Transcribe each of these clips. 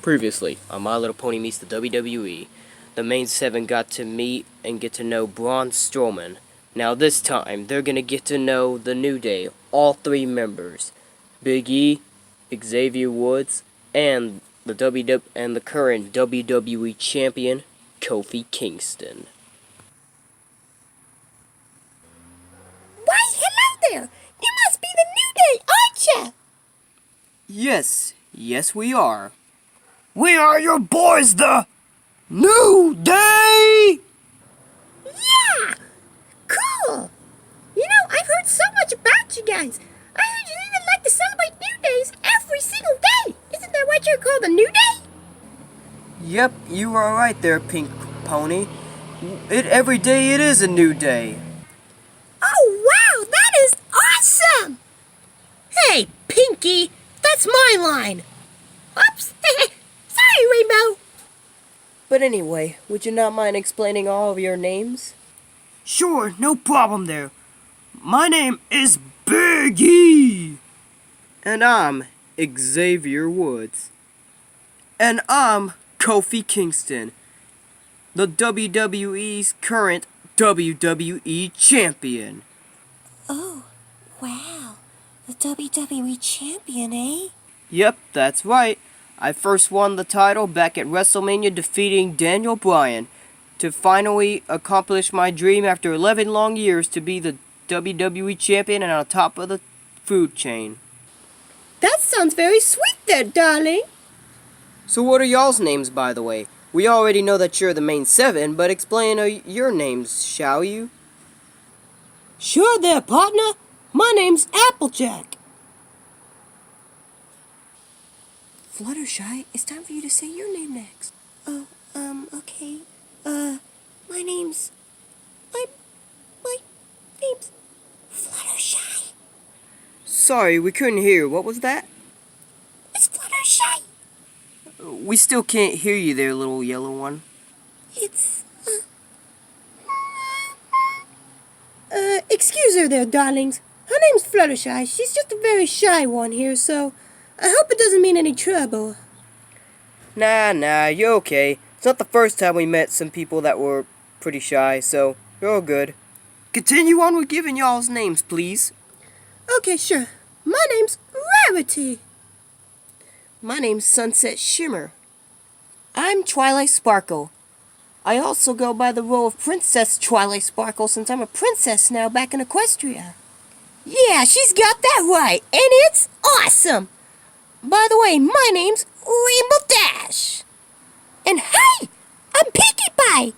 Previously, on My Little Pony Meets the WWE, the main seven got to meet and get to know Braun Strowman. Now this time, they're gonna get to know the New Day, all three members, Big E, Xavier Woods, and the current WWE Champion, Kofi Kingston. Why, hello there! You must be the New Day, aren't ya? Yes, we are. We are your boys, the New Day! Yeah! Cool! You know, I've heard so much about you guys. I heard you even like to celebrate New Days every single day. Isn't that what you're called, the New Day? Yep, you are right there, Pink Pony. Every day it is a new day. Oh, wow, that is awesome! Hey, Pinky, that's my line. Oops, sorry, Rainbow. But anyway, would you not mind explaining all of your names? Sure, no problem there. My name is Big E. And I'm Xavier Woods. And I'm Kofi Kingston, the WWE's current WWE Champion. Oh, wow, the WWE Champion, eh? Yep, that's right. I first won the title back at WrestleMania defeating Daniel Bryan to finally accomplish my dream after 11 long years to be the WWE Champion and on top of the food chain. That sounds very sweet there, darling. So what are y'all's names, by the way? We already know that you're the main seven, but explain your names, shall you? Sure there, partner. My name's Applejack. Fluttershy, it's time for you to say your name next. Oh, okay. My name's Fluttershy. Sorry, we couldn't hear. What was that? It's Fluttershy. We still can't hear you there, little yellow one. It's, excuse her there, darlings. Her name's Fluttershy. She's just a very shy one here, so I hope it doesn't mean any trouble. Nah, you're okay. It's not the first time we met some people that were pretty shy, so you're all good. Continue on with giving y'all's names, please. Okay, sure. My name's Rarity. My name's Sunset Shimmer. I'm Twilight Sparkle. I also go by the role of Princess Twilight Sparkle since I'm a princess now back in Equestria. Yeah, she's got that right, and it's awesome. By the way, my name's Rainbow Dash. And hey, I'm Pinkie Pie.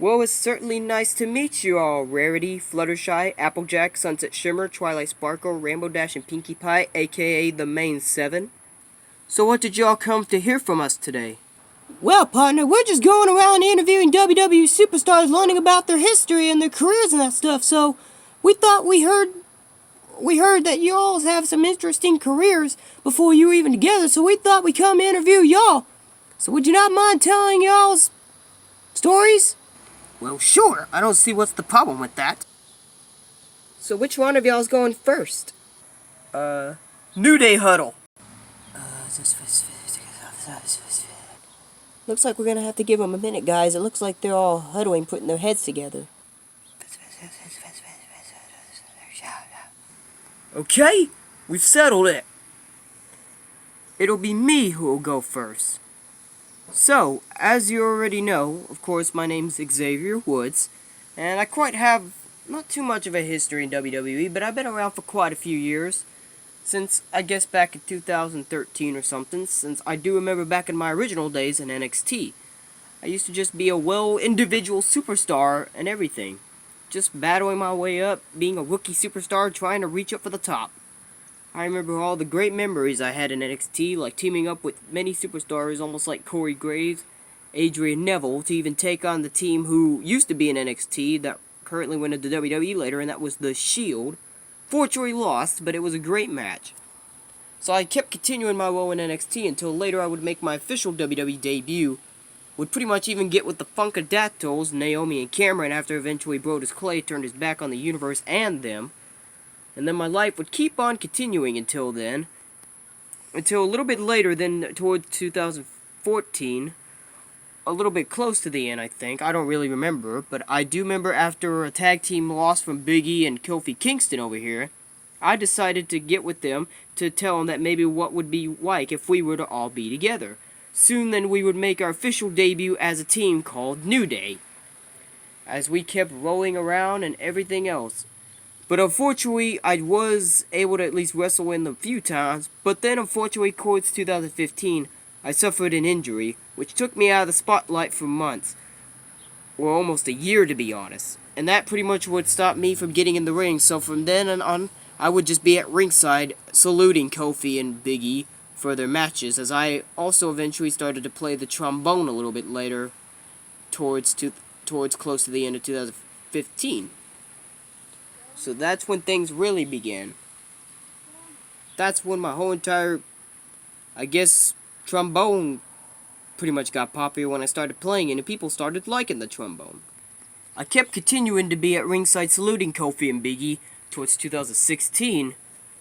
Well, it's certainly nice to meet you all, Rarity, Fluttershy, Applejack, Sunset Shimmer, Twilight Sparkle, Rainbow Dash, and Pinkie Pie, aka the main seven. So what did y'all come to hear from us today? Well, partner, we're just going around interviewing WWE superstars, learning about their history and their careers and that stuff. So we thought we heard that you all have some interesting careers before you were even together. So we thought we'd come interview y'all. So would you not mind telling y'all's stories? Well, sure. I don't see what's the problem with that. So which one of y'all's going first? New Day Huddle. Looks like we're gonna have to give them a minute, guys. It looks like they're all huddling, putting their heads together. Okay, we've settled it. It'll be me who will go first. So, as you already know, of course, my name's Xavier Woods, and I quite have not too much of a history in WWE, but I've been around for quite a few years. Since, I guess, back in 2013 or something, since I do remember back in my original days in NXT. I used to just be a individual superstar and everything. Just battling my way up, being a rookie superstar, trying to reach up for the top. I remember all the great memories I had in NXT, like teaming up with many superstars, almost like Corey Graves, Adrian Neville, to even take on the team who used to be in NXT, that currently went into WWE later, and that was The Shield. Fortunately lost, but it was a great match. So I kept continuing my role in NXT until later I would make my official WWE debut. Would pretty much even get with the Funkadactyls, Naomi and Cameron, after eventually Brodus Clay turned his back on the universe and them. And then my life would keep on continuing until then. until a little bit later, then towards 2014, a little bit close to the end, I think. I don't really remember, but I do remember after a tag team loss from Big E and Kofi Kingston over here, I decided to get with them to tell them that maybe what would be like if we were to all be together. Soon then we would make our official debut as a team called New Day, as we kept rolling around and everything else. But unfortunately, I was able to at least wrestle in them a few times, but then unfortunately towards 2015, I suffered an injury, which took me out of the spotlight for months, or almost a year to be honest. And that pretty much would stop me from getting in the ring, so from then on, I would just be at ringside saluting Kofi and Big E for their matches, as I also eventually started to play the trombone a little bit later, towards close to the end of 2015. So that's when things really began. That's when my whole entire, I guess, trombone pretty much got popular when I started playing it, and people started liking the trombone. I kept continuing to be at ringside saluting Kofi and Big E towards 2016.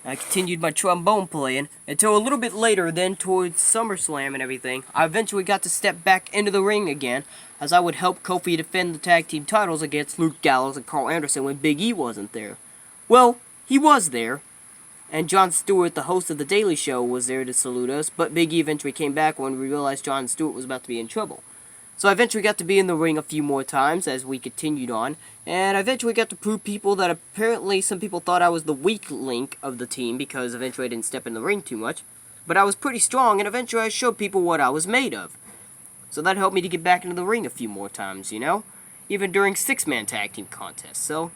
I continued my trombone playing until a little bit later, then towards SummerSlam and everything, I eventually got to step back into the ring again, as I would help Kofi defend the tag team titles against Luke Gallows and Carl Anderson when Big E wasn't there. Well, he was there, and Jon Stewart, the host of The Daily Show, was there to salute us, but Big E eventually came back when we realized Jon Stewart was about to be in trouble. So I eventually got to be in the ring a few more times as we continued on, and I eventually got to prove people that apparently some people thought I was the weak link of the team because eventually I didn't step in the ring too much, but I was pretty strong, and eventually I showed people what I was made of. So that helped me to get back into the ring a few more times, you know? Even during six-man tag team contests. So,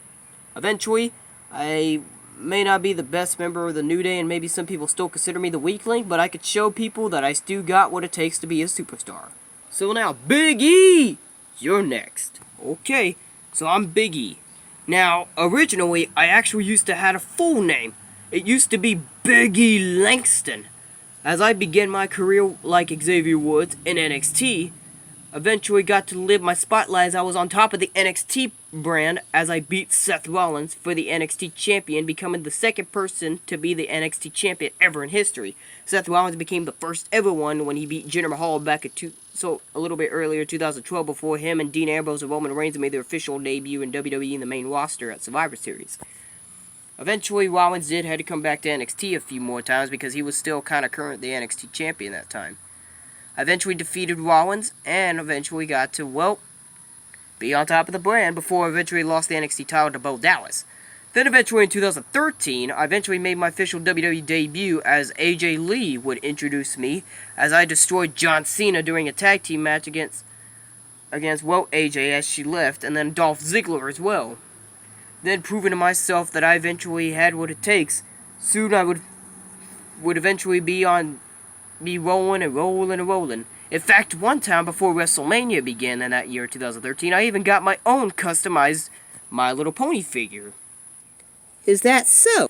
eventually, I may not be the best member of the New Day, and maybe some people still consider me the weak link, but I could show people that I still got what it takes to be a superstar. So now, Big E! You're next. Okay, so I'm Big E. Now, originally, I actually used to have a full name. It used to be Big E Langston. As I began my career like Xavier Woods in NXT, eventually got to live my spotlight as I was on top of the NXT brand as I beat Seth Rollins for the NXT Champion, becoming the second person to be the NXT Champion ever in history. Seth Rollins became the first ever one when he beat Jinder Mahal back a little bit earlier, 2012, before him and Dean Ambrose and Roman Reigns made their official debut in WWE in the main roster at Survivor Series. Eventually, Rollins had to come back to NXT a few more times because he was still kind of currently NXT Champion at that time. I eventually defeated Rollins and eventually got to, well, be on top of the brand before I eventually lost the NXT title to Bo Dallas. Then eventually in 2013, I eventually made my official WWE debut as AJ Lee would introduce me as I destroyed John Cena during a tag team match against AJ as she left, and then Dolph Ziggler as well. Then proving to myself that I eventually had what it takes, soon I would eventually be rolling and rolling and rolling. In fact, one time before WrestleMania began in that year, 2013, I even got my own customized My Little Pony figure. Is that so?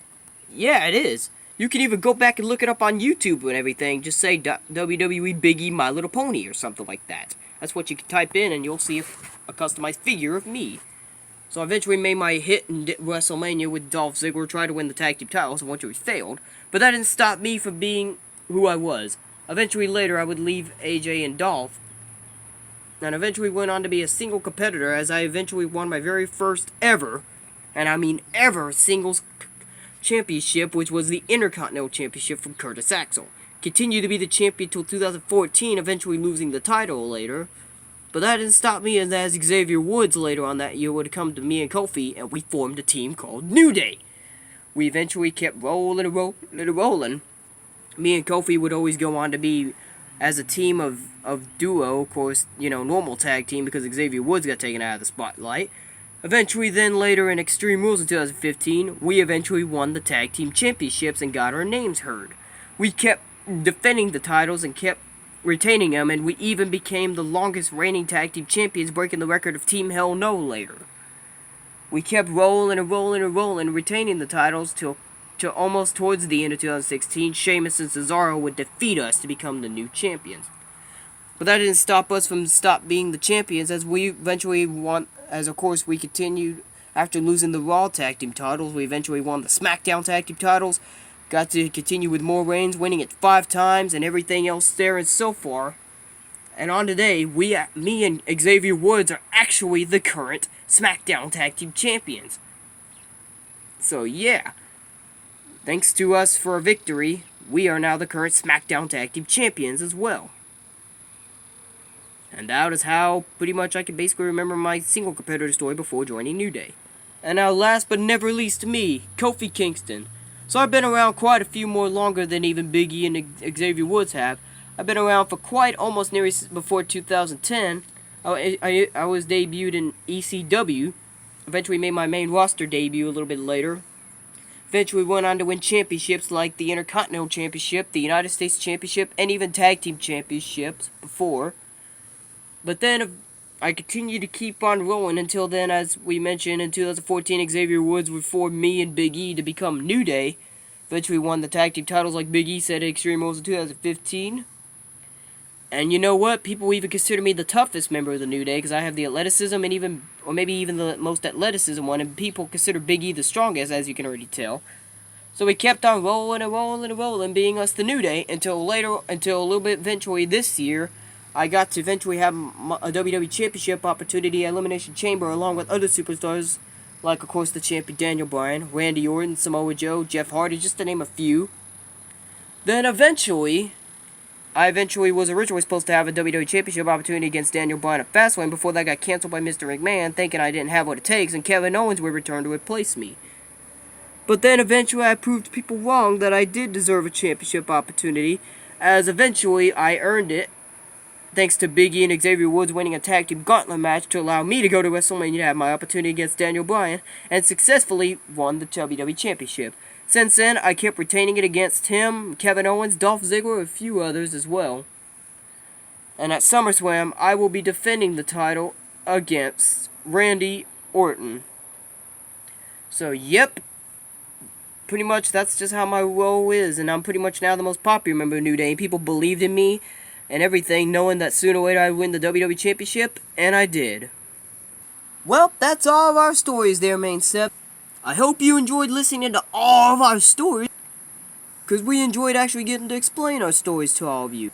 Yeah, it is. You can even go back and look it up on YouTube and everything. Just say WWE Big E My Little Pony or something like that. That's what you can type in and you'll see a customized figure of me. So I eventually made my hit in WrestleMania with Dolph Ziggler, tried to win the tag team titles, and eventually failed. But that didn't stop me from being who I was. Eventually later I would leave AJ and Dolph, and eventually went on to be a single competitor as I eventually won my very first ever, and I mean ever, singles championship, which was the Intercontinental Championship from Curtis Axel. Continued to be the champion till 2014, eventually losing the title later. But that didn't stop me, as Xavier Woods later on that year would come to me and Kofi, and we formed a team called New Day. We eventually kept rolling and rolling. Me and Kofi would always go on to be as a team of duo, of course, you know, normal tag team because Xavier Woods got taken out of the spotlight. Eventually, then later in Extreme Rules in 2015, we eventually won the tag team championships and got our names heard. We kept defending the titles and kept retaining them, and we even became the longest reigning tag team champions, breaking the record of Team Hell No later. We kept rolling and rolling and rolling, retaining the titles till almost towards the end of 2016, Sheamus and Cesaro would defeat us to become the new champions. But that didn't stop us from being the champions, as we eventually won, as of course we continued after losing the Raw tag team titles. We eventually won the Smackdown tag team titles, got to continue with more reigns, winning it 5 times and everything else there and so far. And on today, me and Xavier Woods are actually the current Smackdown Tag Team Champions. So yeah, thanks to us for a victory, we are now the current Smackdown Tag Team Champions as well. And that is how pretty much I can basically remember my single competitor story before joining New Day. And now last but never least me, Kofi Kingston. So I've been around quite a few more longer than even Big E and Xavier Woods have. I've been around for quite almost nearly before 2010. I was debuted in ECW. Eventually made my main roster debut a little bit later. Eventually went on to win championships like the Intercontinental Championship, the United States Championship, and even Tag Team Championships before. But then I continued to keep on rolling until then, as we mentioned, in 2014 Xavier Woods would form me and Big E to become New Day. Eventually won the tag team titles like Big E said at Extreme Rules in 2015. And you know what? People even consider me the toughest member of the New Day because I have the athleticism and even, or maybe even the most athleticism one. And people consider Big E the strongest, as you can already tell. So we kept on rolling and rolling and rolling, being us the New Day until a little bit eventually this year, I got to eventually have a WWE Championship opportunity at Elimination Chamber along with other superstars, like of course the champion Daniel Bryan, Randy Orton, Samoa Joe, Jeff Hardy, just to name a few. Then I was originally supposed to have a WWE Championship opportunity against Daniel Bryan at Fastlane before that got canceled by Mr. McMahon, thinking I didn't have what it takes, and Kevin Owens would return to replace me. But then eventually I proved people wrong that I did deserve a championship opportunity, as eventually I earned it, thanks to Big E and Xavier Woods winning a tag team gauntlet match to allow me to go to WrestleMania to have my opportunity against Daniel Bryan, and successfully won the WWE Championship. Since then, I kept retaining it against him, Kevin Owens, Dolph Ziggler, and a few others as well. And at SummerSlam, I will be defending the title against Randy Orton. So, yep. Pretty much that's just how my role is, and I'm pretty much now the most popular member of New Day. People believed in me and everything, knowing that sooner or later I'd win the WWE Championship, and I did. Well, that's all of our stories there, Main Step. I hope you enjoyed listening to all of our stories, because we enjoyed actually getting to explain our stories to all of you.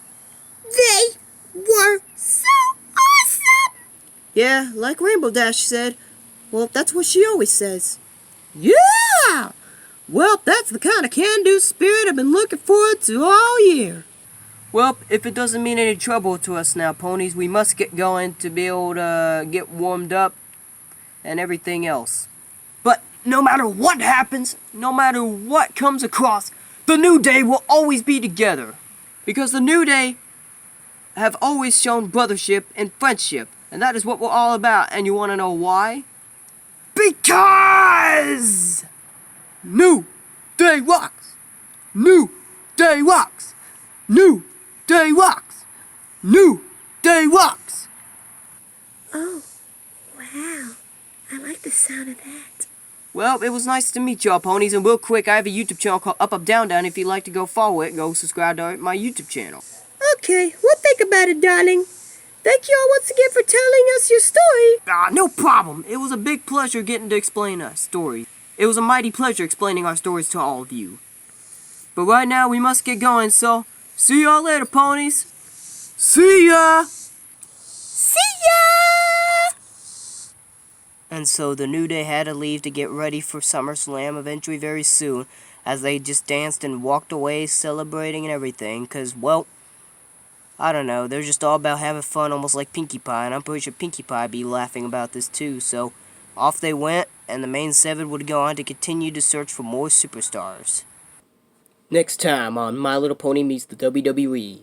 They were so awesome! Yeah, like Rainbow Dash said. Well, that's what she always says. Yeah! Well, that's the kind of can-do spirit I've been looking forward to all year. Well, if it doesn't mean any trouble to us now, ponies, we must get going to be able to get warmed up and everything else. But no matter what happens, no matter what comes across, the New Day will always be together. Because the New Day have always shown brothership and friendship. And that is what we're all about. And you want to know why? Because New Day rocks! New Day rocks! New Day rocks! New Day rocks! Oh, wow. I like the sound of that. Well, it was nice to meet y'all, ponies, and real quick, I have a YouTube channel called Up Up Down Down. If you'd like to go follow it, go subscribe to my YouTube channel. Okay, we'll think about it, darling. Thank you all once again for telling us your story. No problem. It was a big pleasure getting to explain our stories. It was a mighty pleasure explaining our stories to all of you. But right now, we must get going, so see y'all later, ponies. See ya! See ya! And so the New Day had to leave to get ready for SummerSlam eventually very soon, as they just danced and walked away celebrating and everything, because, well, I don't know, they're just all about having fun, almost like Pinkie Pie, and I'm pretty sure Pinkie Pie be laughing about this too, so off they went, and the main 7 would go on to continue to search for more superstars. Next time on My Little Pony Meets the WWE.